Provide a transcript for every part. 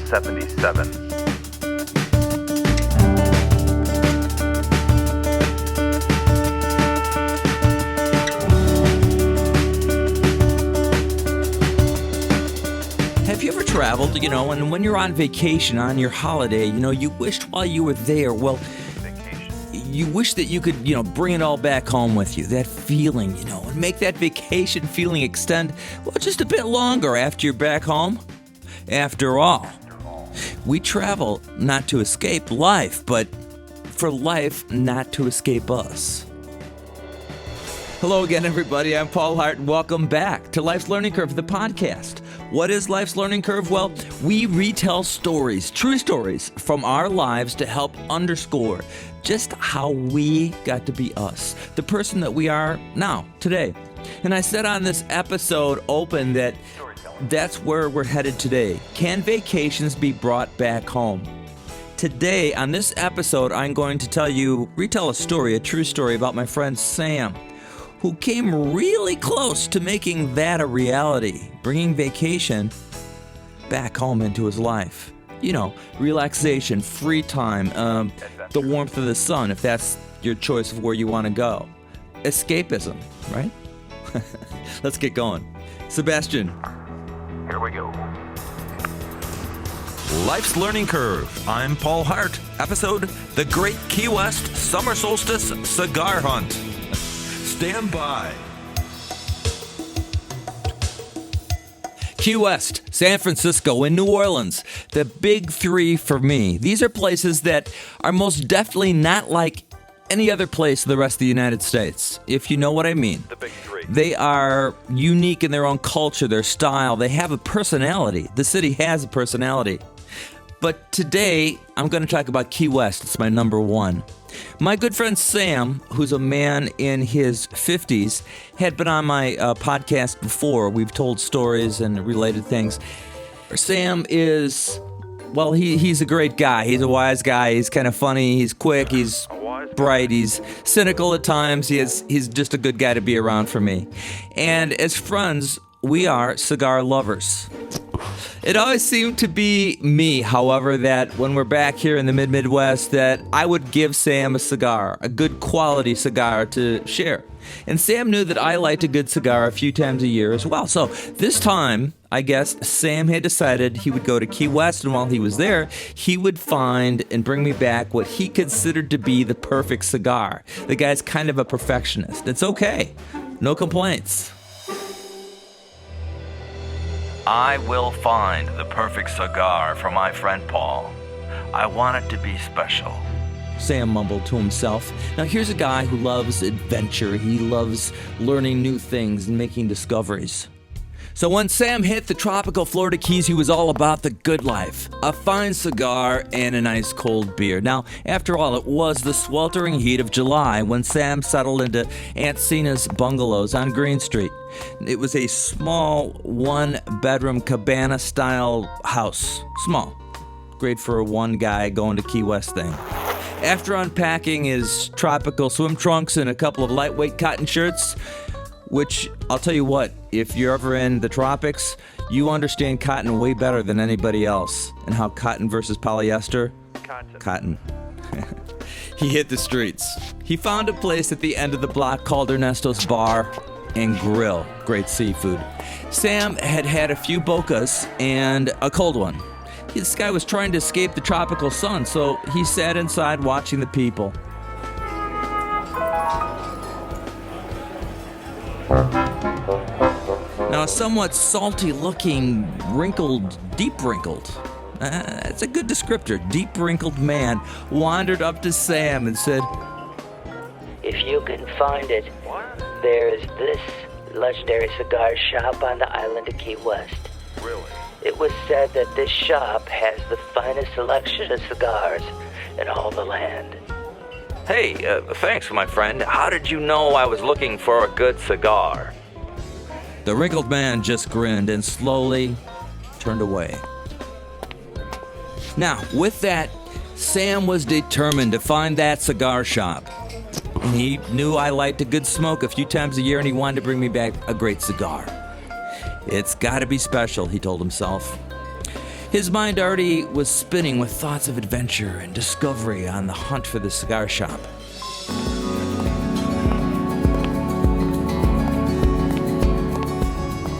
77. Have you ever traveled, and when you're on vacation, on your holiday, you wished while you were there, you wish that you could, bring it all back home with you, that feeling, and make that vacation feeling extend, just a bit longer after you're back home. After all, we travel not to escape life, but for life not to escape us. Hello again, everybody. I'm Paul Hart, and welcome back to Life's Learning Curve, the podcast. What is Life's Learning Curve? Well, we retell stories, true stories from our lives to help underscore just how we got to be us, the person that we are now, today. And I said on this episode open that that's where we're headed today. Can vacations be brought back home? Today, on this episode, I'm going to retell a story, a true story about my friend Sam, who came really close to making that a reality, bringing vacation back home into his life. Relaxation, free time, the warmth of the sun, if that's your choice of where you want to go. Escapism, right? Let's get going. Sebastian. Here we go. Life's Learning Curve. I'm Paul Hart. Episode, The Great Key West Summer Solstice Cigar Hunt. Stand by. Key West, San Francisco, and New Orleans, the big three for me. These are places that are most definitely not like any other place in the rest of the United States, if you know what I mean. The big three. They are unique in their own culture, their style. They have a personality. The city has a personality. But today, I'm going to talk about Key West. It's my number one. My good friend Sam, who's a man in his 50s, had been on my podcast before. We've told stories and related things. Sam is, he's a great guy. He's a wise guy. He's kind of funny. He's quick. He's bright. He's cynical at times. He's just a good guy to be around for me. And as friends, we are cigar lovers. It always seemed to be me, however, that when we're back here in the Midwest, that I would give Sam a cigar, a good quality cigar to share. And Sam knew that I liked a good cigar a few times a year as well. So this time, I guess, Sam had decided he would go to Key West, and while he was there, he would find and bring me back what he considered to be the perfect cigar. The guy's kind of a perfectionist. It's okay. No complaints. I will find the perfect cigar for my friend Paul. I want it to be special, Sam mumbled to himself. Now here's a guy who loves adventure. He loves learning new things and making discoveries. So when Sam hit the tropical Florida Keys, he was all about the good life, a fine cigar and an ice cold beer. Now, after all, it was the sweltering heat of July when Sam settled into Aunt Cena's bungalows on Green Street. It was a small one-bedroom cabana-style house. Small. Great for a one guy going to Key West thing. After unpacking his tropical swim trunks and a couple of lightweight cotton shirts, which, I'll tell you what, if you're ever in the tropics, you understand cotton way better than anybody else. And how cotton versus polyester? Cotton. He hit the streets. He found a place at the end of the block called Ernesto's Bar and Grill. Great seafood. Sam had had a few bocas and a cold one. This guy was trying to escape the tropical sun, so he sat inside watching the people. Now, a somewhat salty-looking, deep wrinkled, that's a good descriptor, deep wrinkled man wandered up to Sam and said, "If you can find it, there's this legendary cigar shop on the island of Key West. Really? It was said that this shop has the finest selection of cigars in all the land." Hey, thanks, my friend. How did you know I was looking for a good cigar? The wrinkled man just grinned and slowly turned away. Now, with that, Sam was determined to find that cigar shop. And he knew I liked a good smoke a few times a year, and he wanted to bring me back a great cigar. It's got to be special, he told himself. His mind already was spinning with thoughts of adventure and discovery on the hunt for the cigar shop.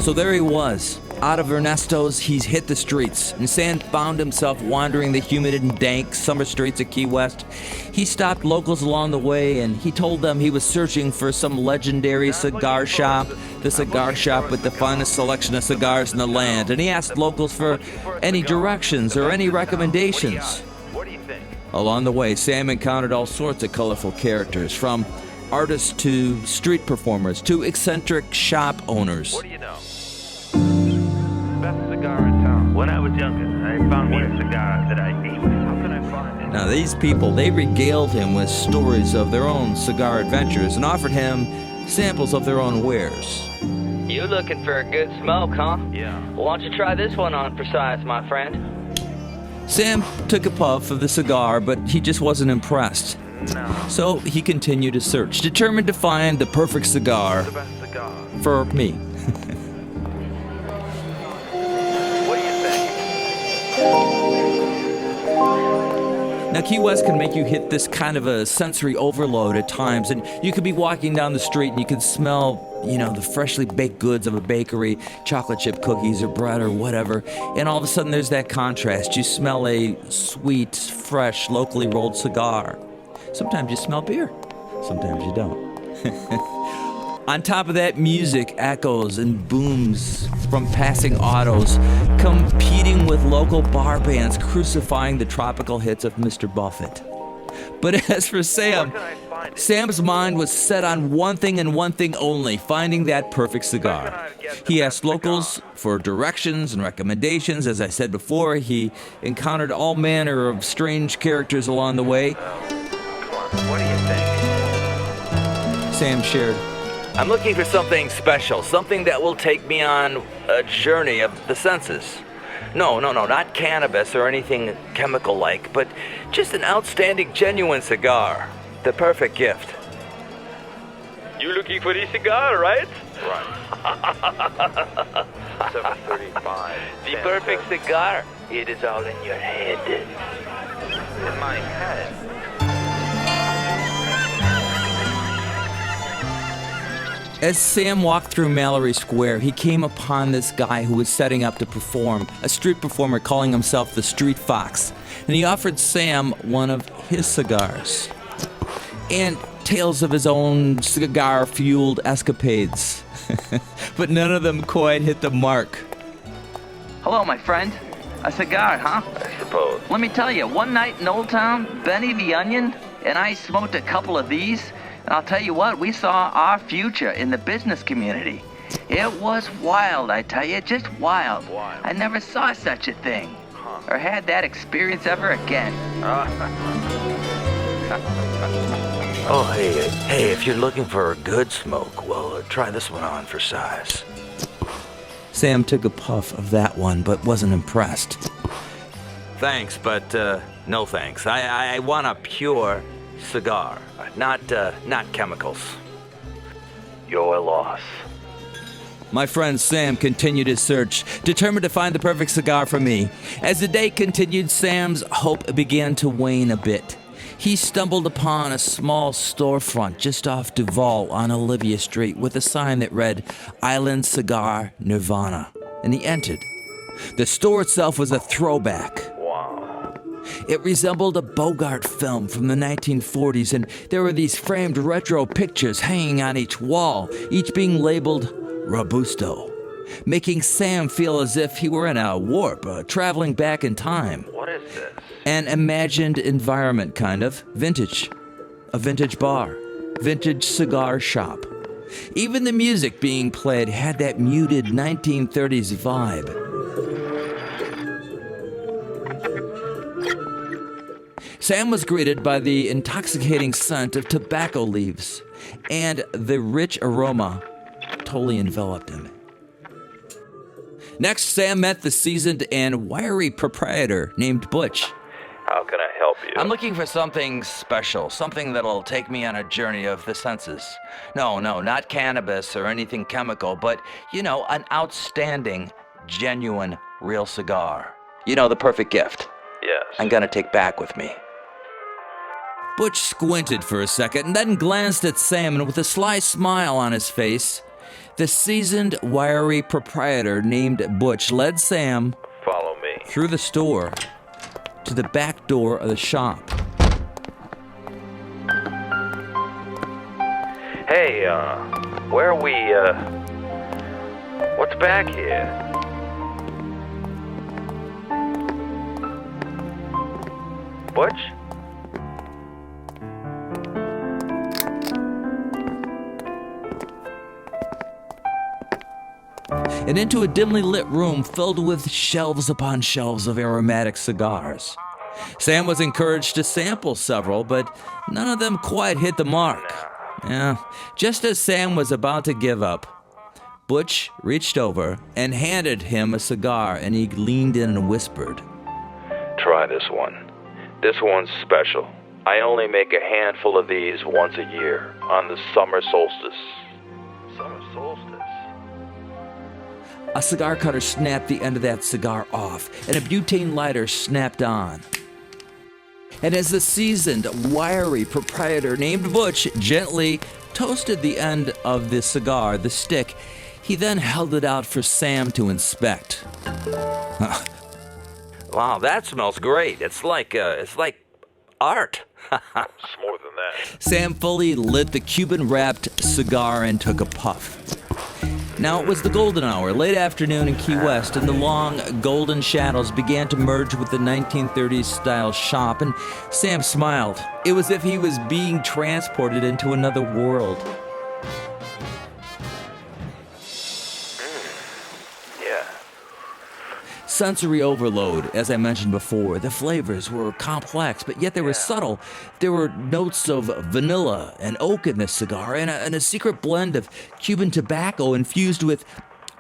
So there he was. Out of Ernesto's, he's hit the streets, and Sam found himself wandering the humid and dank summer streets of Key West. He stopped locals along the way, and he told them he was searching for some legendary cigar shop, the cigar shop with the finest selection of cigars in the land, and he asked locals for any directions or any recommendations. Along the way, Sam encountered all sorts of colorful characters, from artists to street performers to eccentric shop owners. What do you know? Best cigar in town. When I was younger, I found me a cigar that I ate. How can I find it? Now these people, they regaled him with stories of their own cigar adventures and offered him samples of their own wares. You looking for a good smoke, huh? Yeah. Well, why don't you try this one on for size, my friend? Sam took a puff of the cigar, but he just wasn't impressed. No. So he continued his search, determined to find the perfect cigar The best cigar. for me. What do you think? Now, Key West can make you hit this kind of a sensory overload at times, and you could be walking down the street and you can smell, the freshly baked goods of a bakery, chocolate chip cookies or bread or whatever, and all of a sudden there's that contrast. You smell a sweet, fresh, locally rolled cigar. Sometimes you smell beer, sometimes you don't. On top of that, music echoes and booms from passing autos, competing with local bar bands crucifying the tropical hits of Mr. Buffett. But as for Sam, Sam's mind was set on one thing and one thing only, finding that perfect cigar. He asked locals for directions and recommendations. As I said before, he encountered all manner of strange characters along the way. What do you think? Sam shared, I'm looking for something special, something that will take me on a journey of the senses. No, not cannabis or anything chemical-like, but just an outstanding, genuine cigar. The perfect gift. You looking for this cigar, right? Right. 7:35. The perfect cigar. It is all in your head. In my head. As Sam walked through Mallory Square, he came upon this guy who was setting up to perform, a street performer calling himself the Street Fox, and he offered Sam one of his cigars and tales of his own cigar-fueled escapades. But none of them quite hit the mark. Hello, my friend. A cigar, huh? I suppose. Let me tell you, one night in Old Town, Benny the Onion and I smoked a couple of these, and I'll tell you what, we saw our future in the business community. It was wild, I tell you, just wild. I never saw such a thing, or had that experience ever again. Oh, hey, if you're looking for a good smoke, well, try this one on for size. Sam took a puff of that one, but wasn't impressed. Thanks, but no thanks. I want a pure cigar, not chemicals. Your loss. My friend Sam continued his search, determined to find the perfect cigar for me. As the day continued, Sam's hope began to wane a bit. He stumbled upon a small storefront just off Duval on Olivia Street with a sign that read, Island Cigar Nirvana, and he entered. The store itself was a throwback. It resembled a Bogart film from the 1940s, and there were these framed retro pictures hanging on each wall, each being labeled Robusto, making Sam feel as if he were in a warp, traveling back in time. What is this? An imagined environment, kind of. Vintage. A vintage bar. Vintage cigar shop. Even the music being played had that muted 1930s vibe. Sam was greeted by the intoxicating scent of tobacco leaves, and the rich aroma totally enveloped him. Next, Sam met the seasoned and wiry proprietor named Butch. How can I help you? I'm looking for something special, something that'll take me on a journey of the senses. No, not cannabis or anything chemical, but, an outstanding, genuine, real cigar. You know, the perfect gift. Yes. I'm gonna take back with me. Butch squinted for a second and then glanced at Sam, and with a sly smile on his face, the seasoned, wiry proprietor named Butch led Sam Follow me. through the store to the back door of the shop. Hey, where are we, what's back here? Butch? And into a dimly lit room filled with shelves upon shelves of aromatic cigars. Sam was encouraged to sample several, but none of them quite hit the mark. Yeah, just as Sam was about to give up, Butch reached over and handed him a cigar, and he leaned in and whispered, Try this one. This one's special. I only make a handful of these once a year on the summer solstice. Summer solstice? A cigar cutter snapped the end of that cigar off, and a butane lighter snapped on. And as the seasoned, wiry proprietor named Butch gently toasted the end of the cigar, the stick, he then held it out for Sam to inspect. Wow, that smells great. It's like art. It's more than that. Sam fully lit the Cuban-wrapped cigar and took a puff. Now it was the golden hour, late afternoon in Key West, and the long golden shadows began to merge with the 1930s-style shop, and Sam smiled. It was as if he was being transported into another world. Yeah. Sensory overload, as I mentioned before. The flavors were complex, but yet they were subtle. There were notes of vanilla and oak in this cigar, and a secret blend of Cuban tobacco infused with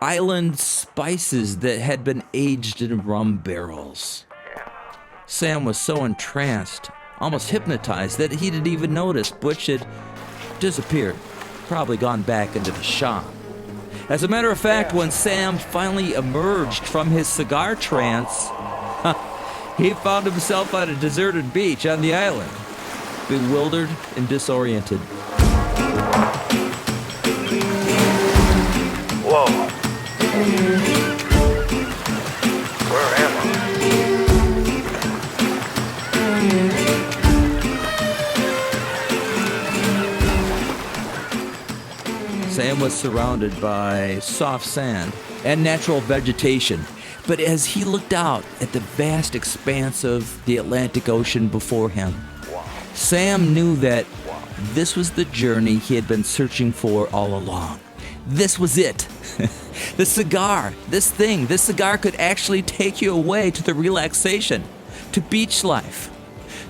island spices that had been aged in rum barrels. Sam was so entranced, almost hypnotized, that he didn't even notice Butch had disappeared, probably gone back into the shop. As a matter of fact, when Sam finally emerged from his cigar trance, he found himself on a deserted beach on the island, bewildered and disoriented. Whoa. Where am I? Sam was surrounded by soft sand and natural vegetation, but as he looked out at the vast expanse of the Atlantic Ocean before him, Sam knew that this was the journey he had been searching for all along. This was it. The cigar, this cigar could actually take you away to the relaxation, to beach life,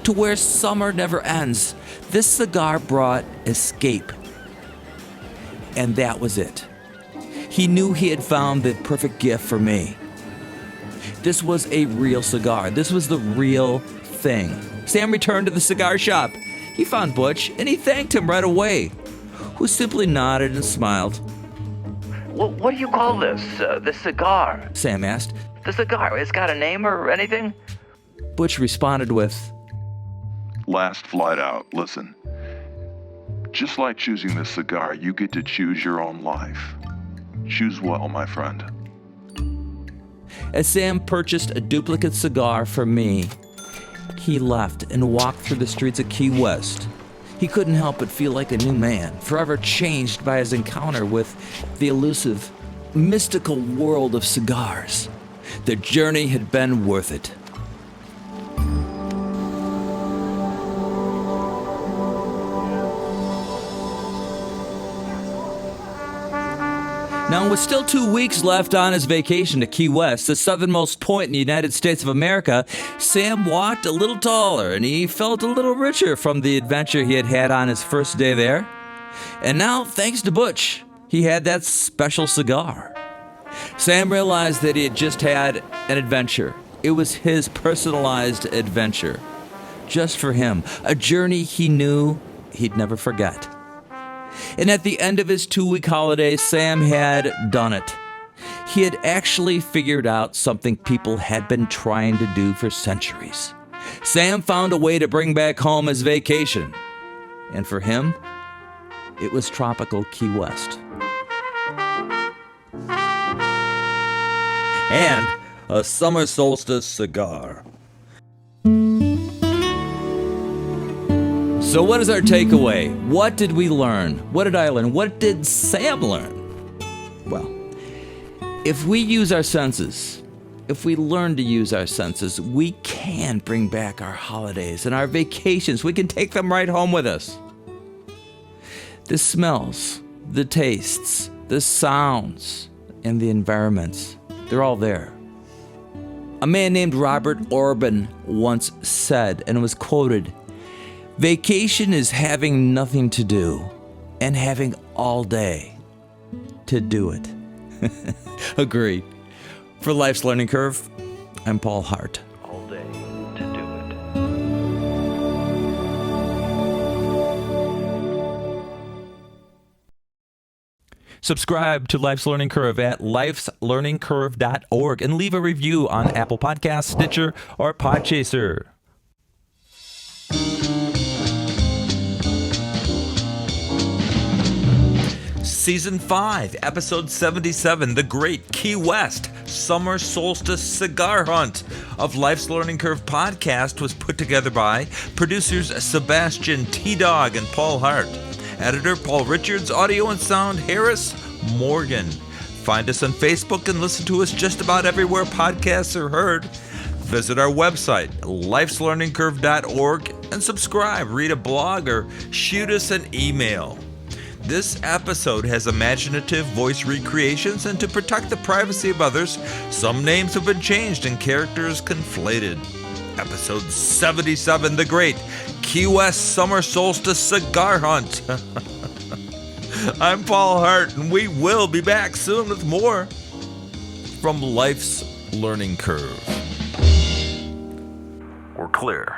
to where summer never ends. This cigar brought escape. And that was it. He knew he had found the perfect gift for me. This was a real cigar. This was the real thing. Sam returned to the cigar shop. He found Butch, and he thanked him right away, who simply nodded and smiled. What do you call this? The cigar? Sam asked. The cigar, it's got a name or anything? Butch responded with, Last flight out, listen. Just like choosing this cigar, you get to choose your own life. Choose well, my friend. As Sam purchased a duplicate cigar for me, he left and walked through the streets of Key West. He couldn't help but feel like a new man, forever changed by his encounter with the elusive, mystical world of cigars. The journey had been worth it. Now, with still 2 weeks left on his vacation to Key West, the southernmost point in the United States of America, Sam walked a little taller and he felt a little richer from the adventure he had had on his first day there. And now, thanks to Butch, he had that special cigar. Sam realized that he had just had an adventure. It was his personalized adventure. Just for him, a journey he knew he'd never forget. And at the end of his 2-week holiday, Sam had done it. He had actually figured out something people had been trying to do for centuries. Sam found a way to bring back home his vacation. And for him, it was tropical Key West. And a summer solstice cigar. So what is our takeaway? What did we learn? What did I learn? What did Sam learn? Well, if we use our senses, if we learn to use our senses, we can bring back our holidays and our vacations. We can take them right home with us. The smells, the tastes, the sounds, and the environments, they're all there. A man named Robert Orban once said, and was quoted, "Vacation is having nothing to do and having all day to do it." Agreed. For Life's Learning Curve, I'm Paul Hart. All day to do it. Subscribe to Life's Learning Curve at lifeslearningcurve.org and leave a review on Apple Podcasts, Stitcher, or Podchaser. Season 5, Episode 77, The Great Key West Summer Solstice Cigar Hunt of Life's Learning Curve podcast was put together by producers Sebastian T-Dog and Paul Hart. Editor Paul Richards, audio and sound Harris Morgan. Find us on Facebook and listen to us just about everywhere podcasts are heard. Visit our website, lifeslearningcurve.org, and subscribe, read a blog, or shoot us an email. This episode has imaginative voice recreations, and to protect the privacy of others, some names have been changed and characters conflated. Episode 77, The Great Key West Summer Solstice Cigar Hunt. I'm Paul Hart, and we will be back soon with more from Life's Learning Curve. We're clear.